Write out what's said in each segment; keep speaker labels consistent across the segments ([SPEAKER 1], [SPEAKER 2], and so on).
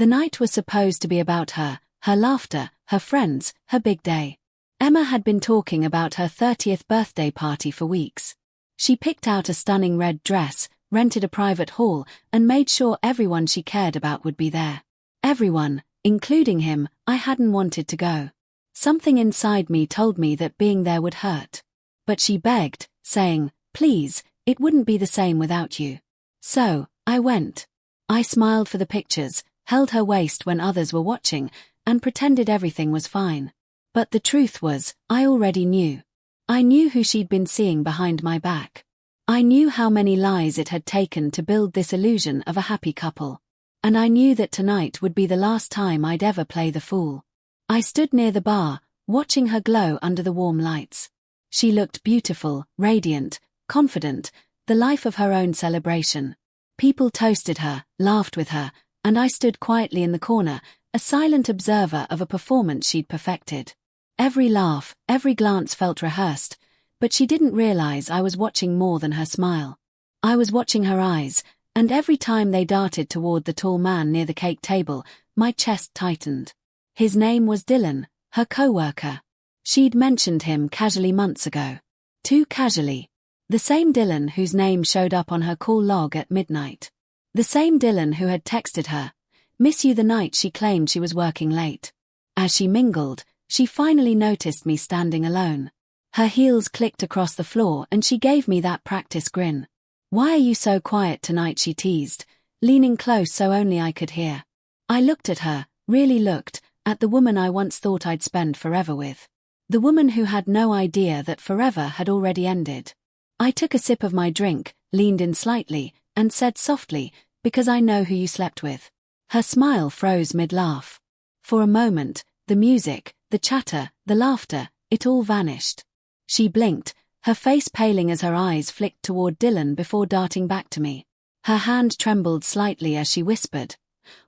[SPEAKER 1] The night was supposed to be about her, her laughter, her friends, her big day. Emma had been talking about her 30th birthday party for weeks. She picked out a stunning red dress, rented a private hall, and made sure everyone she cared about would be there. Everyone, including him. I hadn't wanted to go. Something inside me told me that being there would hurt. But she begged, saying, "Please, it wouldn't be the same without you." So, I went. I smiled for the pictures, held her waist when others were watching, and pretended everything was fine. But the truth was, I already knew. I knew who she'd been seeing behind my back. I knew how many lies it had taken to build this illusion of a happy couple. And I knew that tonight would be the last time I'd ever play the fool. I stood near the bar, watching her glow under the warm lights. She looked beautiful, radiant, confident, the life of her own celebration. People toasted her, laughed with her, and I stood quietly in the corner, a silent observer of a performance she'd perfected. Every laugh, every glance felt rehearsed, but she didn't realize I was watching more than her smile. I was watching her eyes, and every time they darted toward the tall man near the cake table, my chest tightened. His name was Dylan, her co-worker. She'd mentioned him casually months ago. Too casually. The same Dylan whose name showed up on her call log at midnight. The same Dylan who had texted her, "Miss you," the night she claimed she was working late. As she mingled, she finally noticed me standing alone. Her heels clicked across the floor and she gave me that practice grin. "Why are you so quiet tonight?" she teased, leaning close so only I could hear. I looked at her, really looked, at the woman I once thought I'd spend forever with. The woman who had no idea that forever had already ended. I took a sip of my drink, leaned in slightly, and said softly, "Because I know who you slept with." Her smile froze mid-laugh. For a moment, the music, the chatter, the laughter, it all vanished. She blinked, her face paling as her eyes flicked toward Dylan before darting back to me. Her hand trembled slightly as she whispered,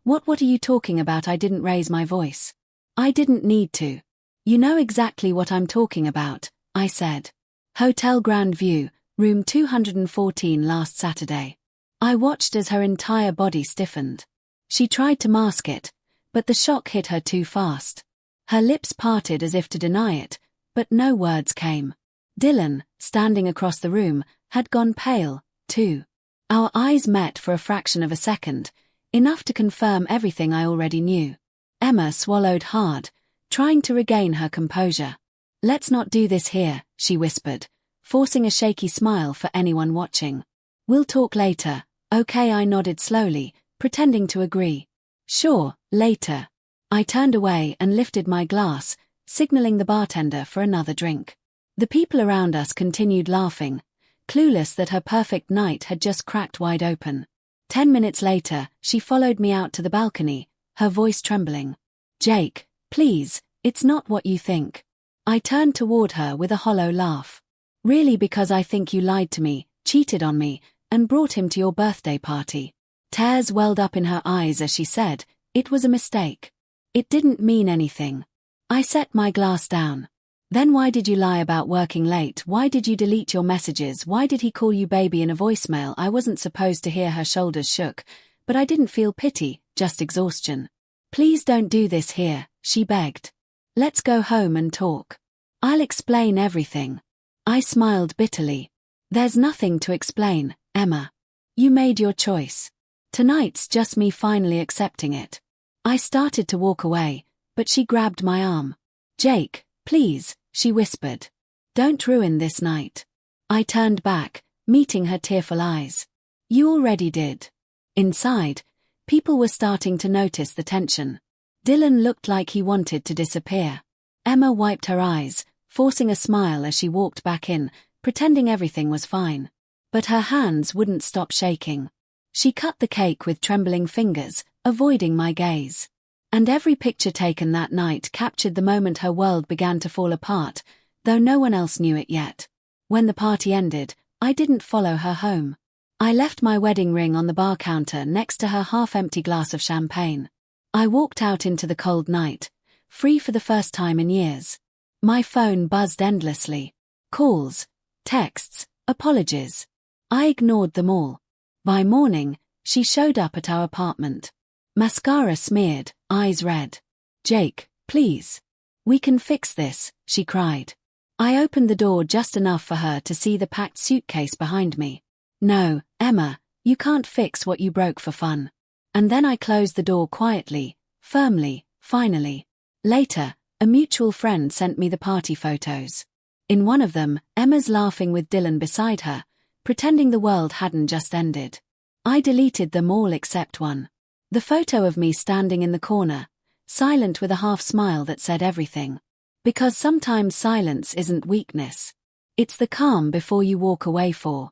[SPEAKER 1] What are you talking about?" I didn't raise my voice. I didn't need to. "You know exactly what I'm talking about," I said. "Hotel Grand View, room 214 last Saturday." I watched as her entire body stiffened. She tried to mask it, but the shock hit her too fast. Her lips parted as if to deny it, but no words came. Dylan, standing across the room, had gone pale, too. Our eyes met for a fraction of a second, enough to confirm everything I already knew. Emma swallowed hard, trying to regain her composure. "Let's not do this here," she whispered, forcing a shaky smile for anyone watching. "We'll talk later, okay?" I nodded slowly, pretending to agree. "Sure, later." I turned away and lifted my glass, signaling the bartender for another drink. The people around us continued laughing, clueless that her perfect night had just cracked wide open. 10 minutes later, she followed me out to the balcony, her voice trembling. "Jake, please, it's not what you think." I turned toward her with a hollow laugh. "Really, because I think you lied to me, cheated on me, and brought him to your birthday party." Tears welled up in her eyes as she said, "It was a mistake. It didn't mean anything." I set my glass down. "Then why did you lie about working late? Why did you delete your messages? Why did he call you baby in a voicemail?" I wasn't supposed to hear. Her shoulders shook, but I didn't feel pity, just exhaustion. "Please don't do this here," she begged. "Let's go home and talk. I'll explain everything." I smiled bitterly. "There's nothing to explain, Emma. You made your choice. Tonight's just me finally accepting it." I started to walk away, but she grabbed my arm. "Jake, please," she whispered. "Don't ruin this night." I turned back, meeting her tearful eyes. "You already did." Inside, people were starting to notice the tension. Dylan looked like he wanted to disappear. Emma wiped her eyes, forcing a smile as she walked back in, pretending everything was fine. But her hands wouldn't stop shaking. She cut the cake with trembling fingers, avoiding my gaze. And every picture taken that night captured the moment her world began to fall apart, though no one else knew it yet. When the party ended, I didn't follow her home. I left my wedding ring on the bar counter next to her half-empty glass of champagne. I walked out into the cold night, free for the first time in years. My phone buzzed endlessly. Calls, texts, apologies. I ignored them all. By morning, she showed up at our apartment. Mascara smeared, eyes red. "Jake, please. We can fix this," she cried. I opened the door just enough for her to see the packed suitcase behind me. "No, Emma, you can't fix what you broke for fun." And then I closed the door quietly, firmly, finally. Later, a mutual friend sent me the party photos. In one of them, Emma's laughing with Dylan beside her, pretending the world hadn't just ended. I deleted them all except one. The photo of me standing in the corner, silent with a half smile that said everything. Because sometimes silence isn't weakness. It's the calm before you walk away for.